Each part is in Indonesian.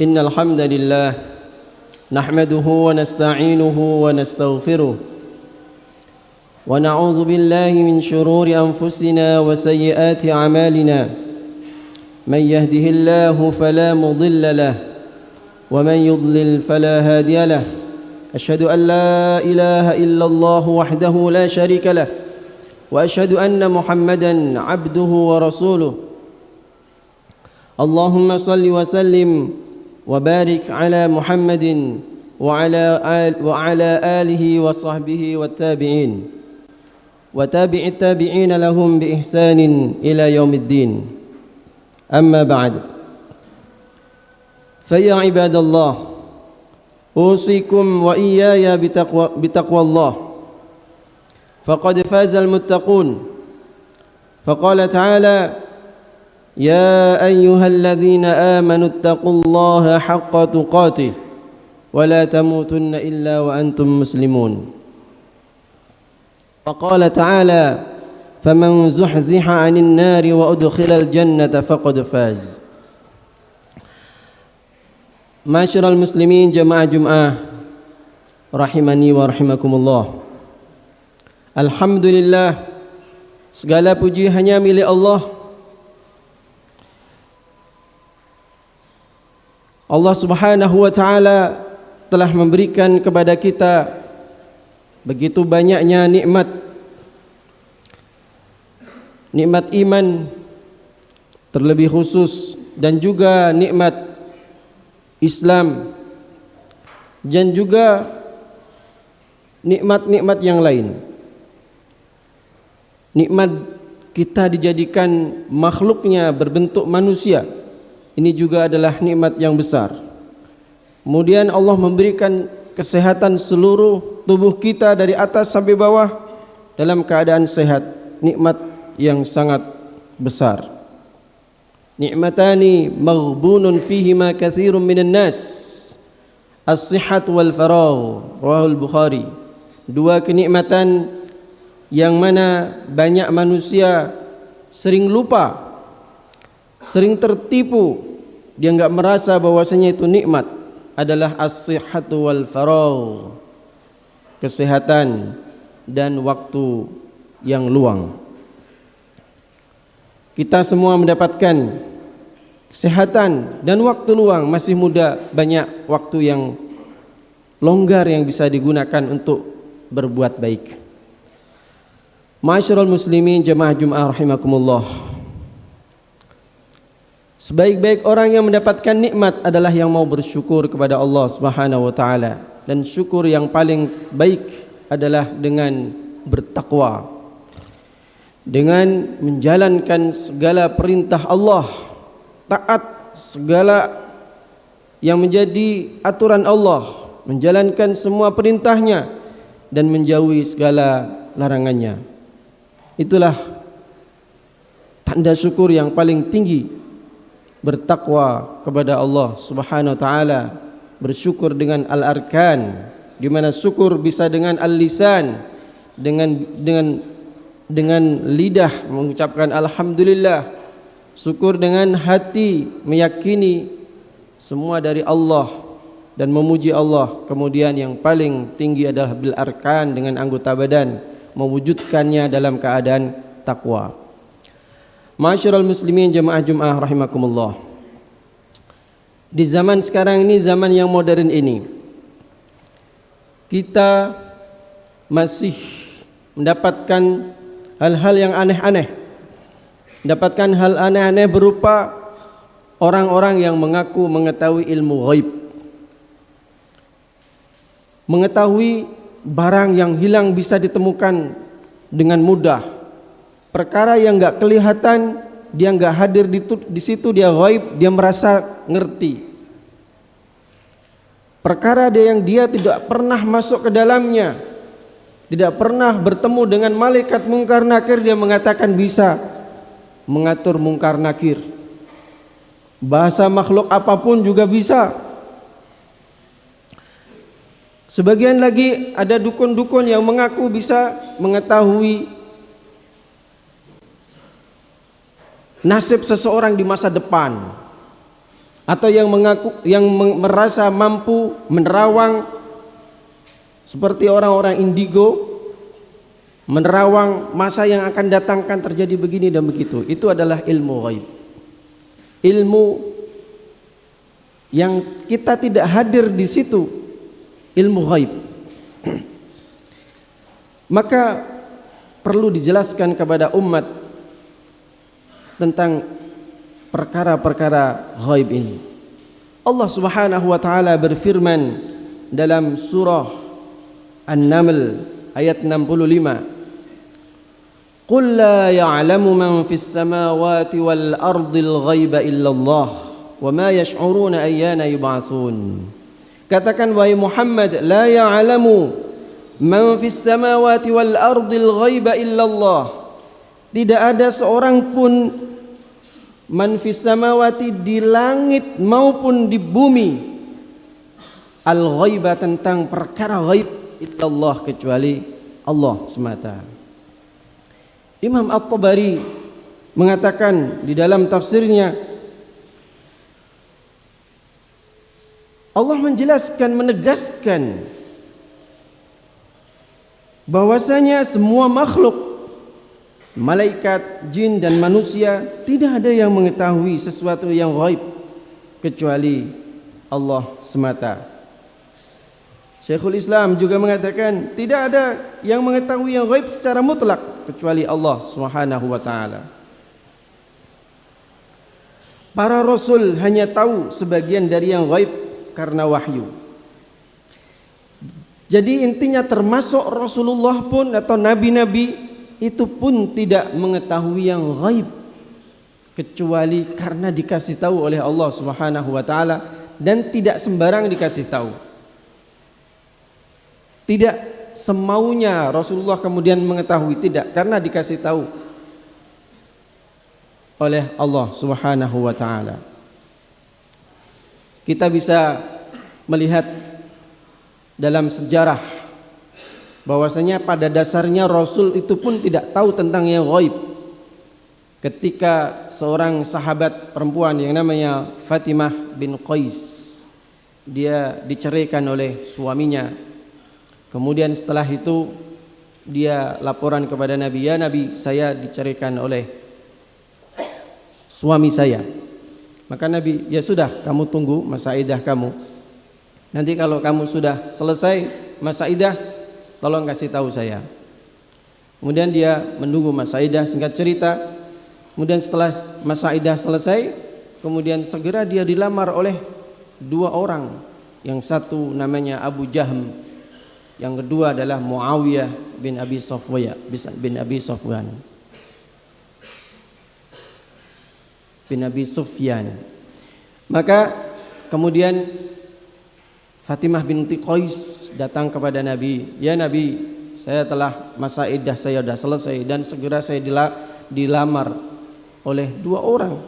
إن الحمد لله نحمده ونستعينه ونستغفره ونعوذ بالله من شرور أنفسنا وسيئات أعمالنا من يهده الله فلا مضل له ومن يضلل فلا هادي له أشهد أن لا إله إلا الله وحده لا شريك له وأشهد أن محمدا عبده ورسوله اللهم صل وسلم وبارك على محمد وعلى آله وصحبه والتابعين وتابع التابعين لهم بإحسان إلى يوم الدين أما بعد فيا عباد الله أوصيكم وإياي بتقوى الله فقد فاز المتقون فقال تعالى يا أيها الذين آمنوا اتقوا الله حق تقاته ولا تموتن إلا وأنتم مسلمون وقال تعالى فمن زحزح عن النار وأدخل الجنة فقد فاز. Masyiral muslimin jamaah Jum'ah rahimani wa rahimakumullah. Alhamdulillah, segala puji hanya milik Allah. Allah Subhanahu wa taala telah memberikan kepada kita begitu banyaknya nikmat. Nikmat iman terlebih khusus dan juga nikmat Islam dan juga nikmat-nikmat yang lain. Nikmat kita dijadikan makhluknya berbentuk manusia, ini juga adalah nikmat yang besar. Kemudian Allah memberikan kesehatan seluruh tubuh kita dari atas sampai bawah dalam keadaan sehat, nikmat yang sangat besar. Ni'matani maghbunun fihima katsirun minan nas, as-sihhat wal faragh, rawahul Bukhari. Dua kenikmatan yang mana banyak manusia sering lupa, sering tertipu, dia enggak merasa bahwasanya itu nikmat, adalah as-sihhatu wal faragh, kesehatan dan waktu yang luang. Kita semua mendapatkan kesehatan dan waktu luang, masih muda, banyak waktu yang longgar yang bisa digunakan untuk berbuat baik. Ma'asyiral muslimin jamaah Jum'ah rahimakumullah. Sebaik-baik orang yang mendapatkan nikmat adalah yang mau bersyukur kepada Allah Subhanahu wa taala, dan syukur yang paling baik adalah dengan bertakwa, dengan menjalankan segala perintah Allah, taat segala yang menjadi aturan Allah, menjalankan semua perintahnya dan menjauhi segala larangannya. Itulah tanda syukur yang paling tinggi, bertakwa kepada Allah Subhanahu wa taala, bersyukur dengan al-arkan, di mana syukur bisa dengan al-lisan, dengan lidah mengucapkan alhamdulillah, syukur dengan hati meyakini semua dari Allah dan memuji Allah. Kemudian yang paling tinggi adalah bil arkan, dengan anggota badan, mewujudkannya dalam keadaan takwa. Ma'asyiral muslimin jamaah Jum'ah rahimakumullah. Di zaman sekarang ini, zaman yang modern ini, kita masih mendapatkan hal-hal yang aneh-aneh. Mendapatkan hal aneh-aneh berupa orang-orang yang mengaku mengetahui ilmu ghaib, mengetahui barang yang hilang bisa ditemukan dengan mudah. Perkara yang enggak kelihatan, dia enggak hadir di situ, dia ghaib, dia merasa ngerti. Perkara yang dia tidak pernah masuk ke dalamnya, tidak pernah bertemu dengan malaikat mungkar nakir, dia mengatakan bisa mengatur mungkar nakir. Bahasa makhluk apapun juga bisa. Sebagian lagi ada dukun-dukun yang mengaku bisa mengetahui nasib seseorang di masa depan. atau yang merasa mampu menerawang seperti orang-orang indigo, menerawang masa yang akan datangkan terjadi begini dan begitu. Itu adalah ilmu ghaib, ilmu yang kita tidak hadir di situ, ilmu ghaib. Maka perlu dijelaskan kepada umat tentang perkara-perkara ghaib ini. Allah Subhanahu wa taala berfirman dalam surah An-Naml ayat 65, "Qul la ya'lamu man fis samawati wal ardil ghaiba illallah wa ma yash'uruna ayyana yub'atsun." Katakan wahai Muhammad, la ya'lamu man fis samawati wal ardil ghaiba illallah. Tidak ada seorang pun man fis samawati, di langit maupun di bumi, al ghaiba, tentang perkara ghaib, illallah, kecuali Allah semata. Imam At-Tabari mengatakan di dalam tafsirnya, Allah menjelaskan, menegaskan bahwasanya semua makhluk, malaikat, jin dan manusia, tidak ada yang mengetahui sesuatu yang ghaib kecuali Allah semata. Syekhul Islam juga mengatakan tidak ada yang mengetahui yang ghaib secara mutlak kecuali Allah Subhanahu wa taala. Para rasul hanya tahu sebagian dari yang ghaib karena wahyu. Jadi intinya termasuk Rasulullah pun atau nabi-nabi itu pun tidak mengetahui yang ghaib kecuali karena dikasih tahu oleh Allah Subhanahu wa taala, dan tidak sembarang dikasih tahu. Tidak semaunya Rasulullah kemudian mengetahui, tidak, karena dikasih tahu oleh Allah Subhanahu wa taala. Kita bisa melihat dalam sejarah bahwasanya pada dasarnya Rasul itu pun tidak tahu tentang yang ghaib. Ketika seorang sahabat perempuan yang namanya Fatimah bin Qais, dia diceraikan oleh suaminya. Kemudian setelah itu dia laporan kepada Nabi, "Ya Nabi, saya diceraikan oleh suami saya." Maka Nabi, "Ya sudah, kamu tunggu masa iddah kamu. Nanti kalau kamu sudah selesai masa iddah, tolong kasih tahu saya." Kemudian dia menunggu masa iddah, singkat cerita. Kemudian setelah masa iddah selesai, kemudian segera dia dilamar oleh dua orang. Yang satu namanya Abu Jahm, yang kedua adalah Muawiyah bin Abi Sufyan bin Abi Sufyan. Maka kemudian Fatimah binti Qais datang kepada Nabi, "Ya Nabi, saya telah masa iddah saya sudah selesai dan segera saya dilamar oleh dua orang.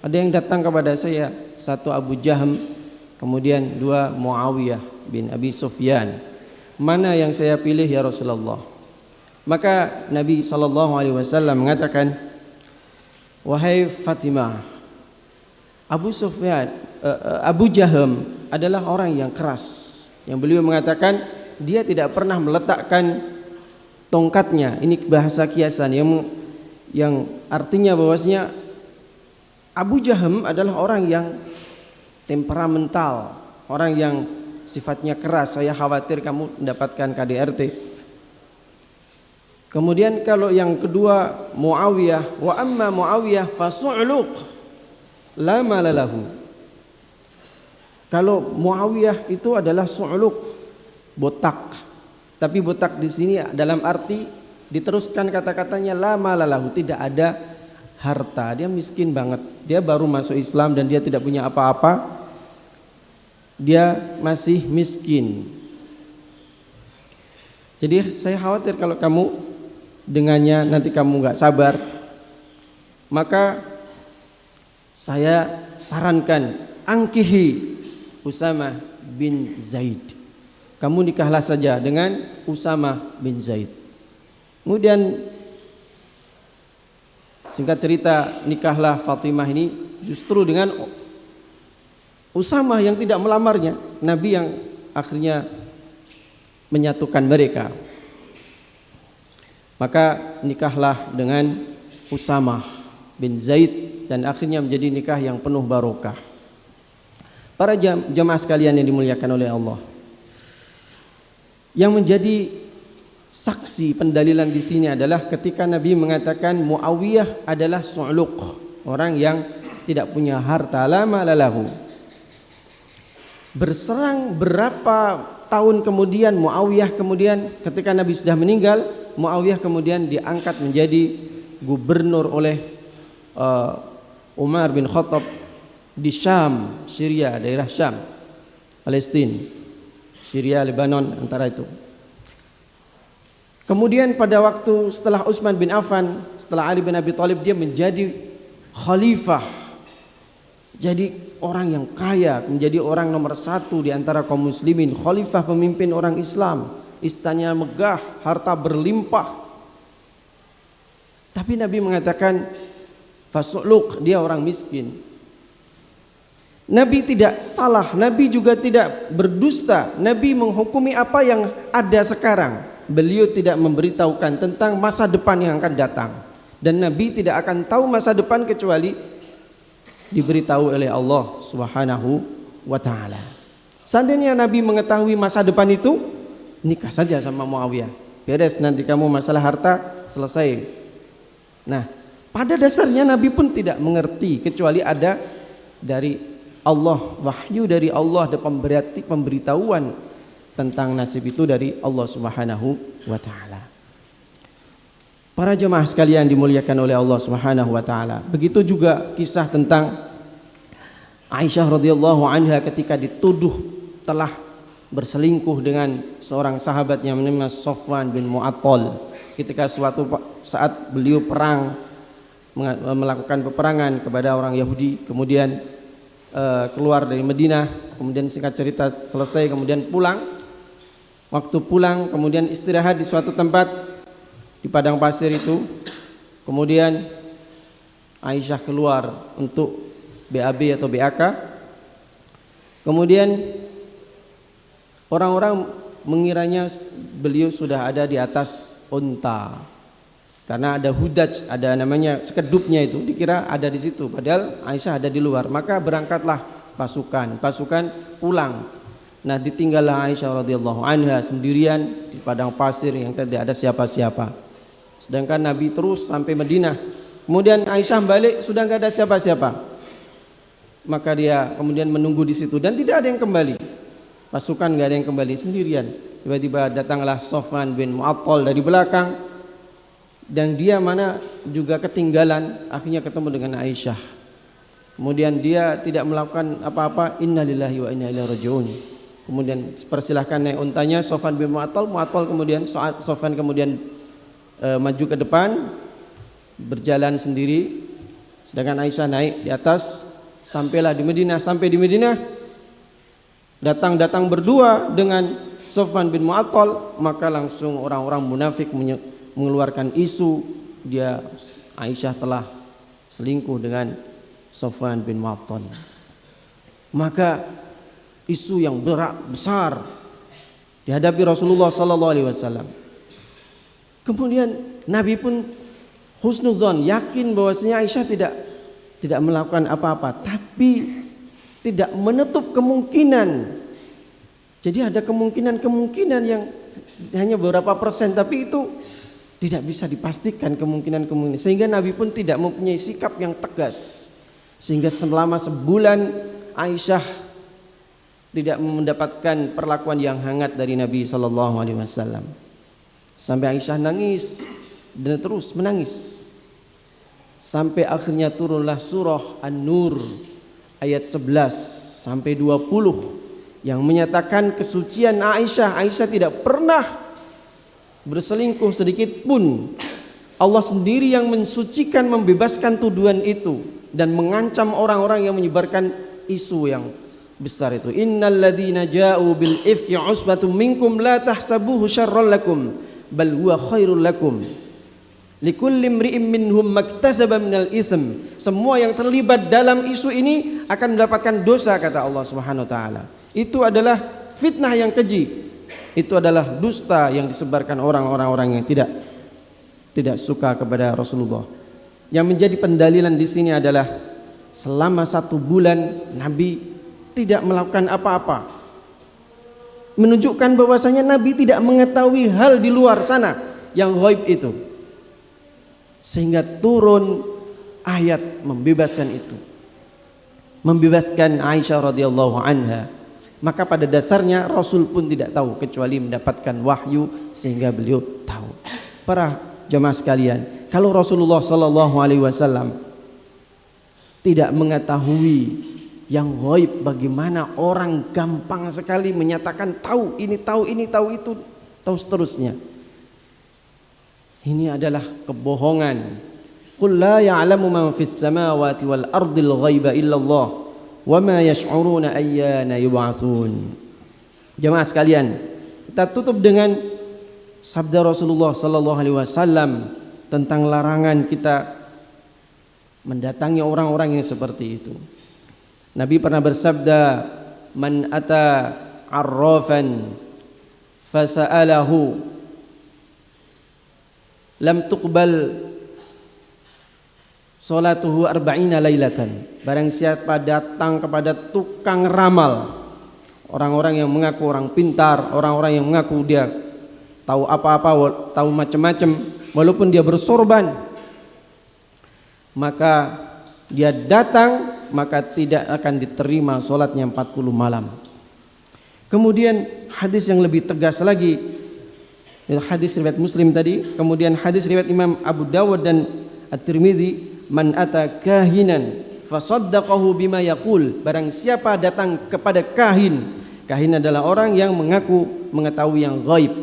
Ada yang datang kepada saya, satu Abu Jahm, kemudian dua Muawiyah bin Abi Sufyan. Mana yang saya pilih ya Rasulullah?" Maka Nabi SAW mengatakan, "Wahai Fatimah, Abu Jahm adalah orang yang keras, yang beliau mengatakan dia tidak pernah meletakkan tongkatnya." Ini bahasa kiasan yang artinya bahwasanya Abu Jahm adalah orang yang temperamental, orang yang sifatnya keras. "Saya khawatir kamu mendapatkan KDRT." Kemudian kalau yang kedua Muawiyah, "Wa amma Muawiyah fasu'luq la malalahu." Kalau Muawiyah itu adalah su'luq, botak. Tapi botak di sini dalam arti diteruskan kata-katanya la malalahu, tidak ada harta. Dia miskin banget. Dia baru masuk Islam dan dia tidak punya apa-apa. Dia masih miskin. Jadi saya khawatir kalau kamu dengannya nanti kamu nggak sabar. Maka saya sarankan, angkihi Usama bin Zaid. Kamu nikahlah saja dengan Usama bin Zaid. Kemudian singkat cerita, nikahlah Fatimah ini justru dengan Usamah yang tidak melamarnya, Nabi yang akhirnya menyatukan mereka. Maka nikahlah dengan Usamah bin Zaid dan akhirnya menjadi nikah yang penuh barokah. Para jamaah sekalian yang dimuliakan oleh Allah, yang menjadi saksi pendalilan di sini adalah ketika Nabi mengatakan Muawiyah adalah su'luq, orang yang tidak punya harta, la mala lahu. Berserang berapa tahun kemudian Muawiyah kemudian ketika Nabi sudah meninggal, Muawiyah kemudian diangkat menjadi gubernur oleh Umar bin Khattab di Syam, Syria, daerah Syam, Palestina, Syria, Lebanon, antara itu. Kemudian pada waktu setelah Utsman bin Affan, setelah Ali bin Abi Thalib, dia menjadi khalifah, jadi orang yang kaya, menjadi orang nomor satu di antara kaum muslimin, khalifah, pemimpin orang Islam, istananya megah, harta berlimpah. Tapi Nabi mengatakan fasu'luq, dia orang miskin. Nabi tidak salah, Nabi juga tidak berdusta. Nabi menghukumi apa yang ada sekarang. Beliau tidak memberitahukan tentang masa depan yang akan datang. Dan Nabi tidak akan tahu masa depan kecuali diberitahu oleh Allah Subhanahu wa ta'ala. Seandainya Nabi mengetahui masa depan itu, nikah saja sama Muawiyah, beres nanti kamu masalah harta selesai. Nah, pada dasarnya Nabi pun tidak mengerti kecuali ada dari Allah, wahyu dari Allah, ada pemberitahuan tentang nasib itu dari Allah Subhanahu wa ta'ala. Para jemaah sekalian dimuliakan oleh Allah Subhanahu wa ta'ala. Begitu juga kisah tentang Aisyah radhiyallahu anha ketika dituduh telah berselingkuh dengan seorang sahabat yang bernama Safwan bin Mu'attal. Ketika suatu saat beliau melakukan peperangan kepada orang Yahudi, kemudian keluar dari Madinah, kemudian singkat cerita selesai, kemudian pulang. Waktu pulang kemudian istirahat di suatu tempat di padang pasir itu. Kemudian Aisyah keluar untuk BAB atau BAK. Kemudian orang-orang mengiranya beliau sudah ada di atas unta, karena ada hudaj, ada namanya sekedupnya itu, dikira ada di situ, padahal Aisyah ada di luar. Maka berangkatlah pasukan pulang. Nah, ditinggallah Aisyah radhiyallahu anha sendirian di padang pasir yang tidak ada siapa-siapa. Sedangkan Nabi terus sampai Madinah. Kemudian Aisyah balik, sudah nggak ada siapa-siapa. Maka dia kemudian menunggu di situ dan tidak ada yang kembali. Pasukan nggak ada yang kembali, sendirian. Tiba-tiba datanglah Safwan bin Mu'attal dari belakang, dan dia mana juga ketinggalan, akhirnya ketemu dengan Aisyah. Kemudian dia tidak melakukan apa-apa, innalillahi wa inna ilaihi raji'un. Kemudian persilahkan naik untanya Safwan bin Mu'attal. Kemudian Safwan kemudian maju ke depan, berjalan sendiri, sedangkan Aisyah naik di atas. Sampailah di Madinah. Sampai di Madinah, datang berdua dengan Safwan bin Mu'attal, maka langsung orang-orang munafik mengeluarkan isu Aisyah telah selingkuh dengan Safwan bin Mu'attal. Maka isu yang besar dihadapi Rasulullah sallallahu alaihi wasallam. Kemudian Nabi pun husnuzon, yakin bahwasanya Aisyah tidak melakukan apa-apa, tapi tidak menutup kemungkinan. Jadi ada kemungkinan yang hanya beberapa persen, tapi itu tidak bisa dipastikan kemungkinan. Sehingga Nabi pun tidak mempunyai sikap yang tegas. Sehingga selama sebulan Aisyah tidak mendapatkan perlakuan yang hangat dari Nabi sallallahu alaihi wasallam. Sampai Aisyah nangis dan terus menangis. Sampai akhirnya turunlah surah An-Nur ayat 11 sampai 20 yang menyatakan kesucian Aisyah. Aisyah tidak pernah berselingkuh sedikit pun. Allah sendiri yang mensucikan, membebaskan tuduhan itu dan mengancam orang-orang yang menyebarkan isu yang besar itu. Innal ladzina ja'u bil ifki usbatum minkum la tahsabuhu syarran lakum bal huwa khairul lakum Likulli imri'in minhum maktasaba minal ism. Semua yang terlibat dalam isu ini akan mendapatkan dosa, kata Allah Subhanahu wa taala. Itu adalah fitnah yang keji. Itu adalah dusta yang disebarkan orang-orang yang tidak suka kepada Rasulullah. Yang menjadi pendalilan di sini adalah selama 1 bulan Nabi tidak melakukan apa-apa, menunjukkan bahwasanya Nabi tidak mengetahui hal di luar sana yang ghaib itu, sehingga turun ayat membebaskan itu, membebaskan Aisyah radhiyallahu anha. Maka pada dasarnya Rasul pun tidak tahu kecuali mendapatkan wahyu sehingga beliau tahu. Para jemaah sekalian, kalau Rasulullah sallallahu alaihi wasallam tidak mengetahui yang ghaib, bagaimana orang gampang sekali menyatakan tahu ini, tahu ini, tahu itu, tahu seterusnya. Ini adalah kebohongan. Qul la ya'lamu man fis samawati wal ardil ghaiba illallah wa ma yash'uruna ayyana yub'atsun. Jemaah sekalian, kita tutup dengan sabda Rasulullah sallallahu alaihi wasallam tentang larangan kita mendatangi orang-orang yang seperti itu. Nabi pernah bersabda, man ata arrafan fasa'alahu lam tuqbal salatuhu arba'ina lailatan. Barang siapa datang kepada tukang ramal, orang-orang yang mengaku orang pintar, orang-orang yang mengaku dia tahu apa-apa, tahu macam-macam, walaupun dia bersorban, maka dia datang, maka tidak akan diterima solatnya 40 malam. Kemudian hadis yang lebih tegas lagi, hadis riwayat Muslim tadi, kemudian hadis riwayat Imam Abu Dawud dan At-Tirmidzi, man ata kahinan fasaddaqahu bima yaqul. Barang siapa datang kepada kahin, kahin adalah orang yang mengaku mengetahui yang gaib,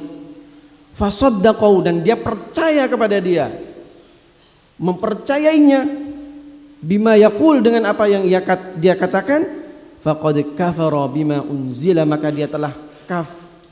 fasaddaqahu, dan dia percaya kepada dia, mempercayainya, bima yaqul, dengan apa yang dia katakan, faqad kafara bima unzila, maka dia telah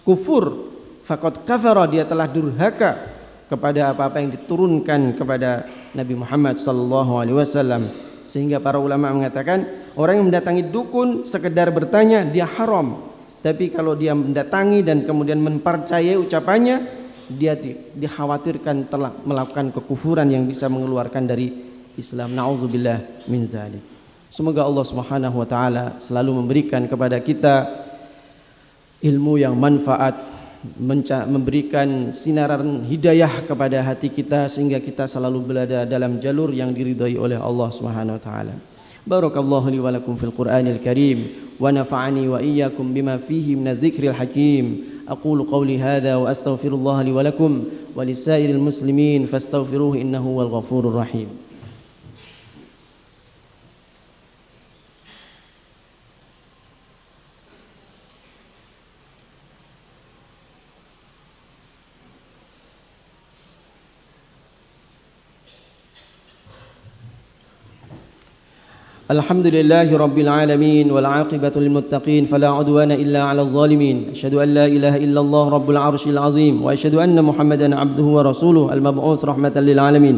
kufur, faqad kafara, dia telah durhaka kepada apa-apa yang diturunkan kepada Nabi Muhammad sallallahu alaihi wasallam. Sehingga para ulama mengatakan orang yang mendatangi dukun sekedar bertanya dia haram, tapi kalau dia mendatangi dan kemudian mempercayai ucapannya, dia dikhawatirkan telah melakukan kekufuran yang bisa mengeluarkan dari Islam. Na'udzubillah min dzalik. Semoga Allah Subhanahu wa taala selalu memberikan kepada kita ilmu yang manfaat, memberikan sinaran hidayah kepada hati kita, sehingga kita selalu berada dalam jalur yang diridhai oleh Allah Subhanahu wa taala. Barakallahu li wa lakum fil Qur'anil Karim wa nafa'ani wa iyyakum bima fihi minadh dzikril hakim. Aqulu qawli hadza wa astaghfirullah li wa lakum wa lisairil muslimin fastaghfiruhu innahu wal ghafurur rahim. الحمد لله رب العالمين والعاقبة للمتقين فلا عدوان إلا على الظالمين. أشهد أن لا إله إلا الله رب العرش العظيم وأشهد أن محمدا عبده ورسوله المبعوث رحمة للعالمين.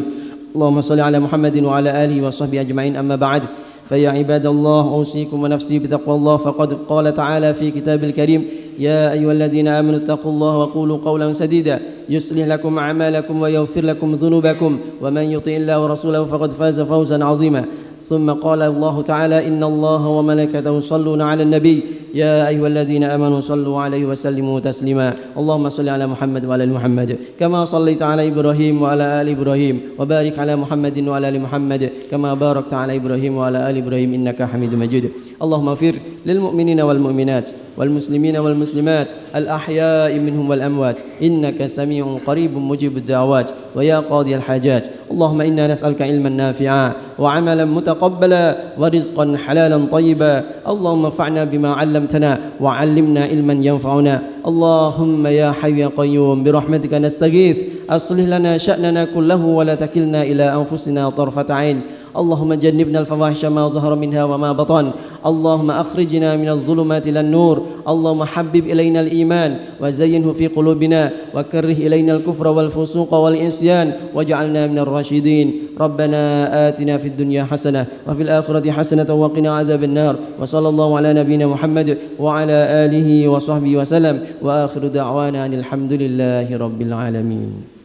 اللهم صل على محمد وعلى آله وصحبه أجمعين. أما بعد، فيا عباد الله أوصيكم ونفسي بتقوى الله، فقد قال تعالى في كتاب الكريم: يا أيها الذين آمنوا اتقوا الله وقولوا قولا سديدا يصلح لكم أعمالكم ويغفر لكم ذنوبكم ومن يطع الله ورسوله فقد فاز فوزا عظيما. ثم قال الله تعالى: إن الله وملائكته يصلون على النبي يا أيها الذين آمنوا صلوا عليه وسلموا تسليما. اللهم صل على محمد وعلى آل محمد كما صليت على إبراهيم وعلى آل إبراهيم وبارك على محمد وعلى آل محمد كما باركت على إبراهيم وعلى آل إبراهيم إنك حميد مجيد. اللهم اغفر للمؤمنين والمؤمنات والمسلمين والمسلمات الأحياء منهم والأموات إنك سميع قريب مجيب الدعوات ويا قاضي الحاجات. اللهم إنا نسألك علما نافعا وعملا متقبلا ورزقا حلالا طيبا. اللهم انفعنا بما علمتنا وعلمنا علما ينفعنا. اللهم يا حي يا قيوم برحمتك نستغيث أصلح لنا شأننا كله ولا تكلنا إلى أنفسنا طرفة عين. اللهم جنبنا الفواحش ما ظهر منها وما بطن اللهم أخرجنا من الظلمات إلى النور اللهم حبب إلينا الإيمان وزينه في قلوبنا وكره إلينا الكفر والفسوق والعصيان واجعلنا من الراشدين ربنا آتنا في الدنيا حسنة وفي الآخرة حسنة وقنا عذاب النار وصلى الله على نبينا محمد وعلى آله وصحبه وسلم وآخر دعوانا أن الحمد لله رب العالمين.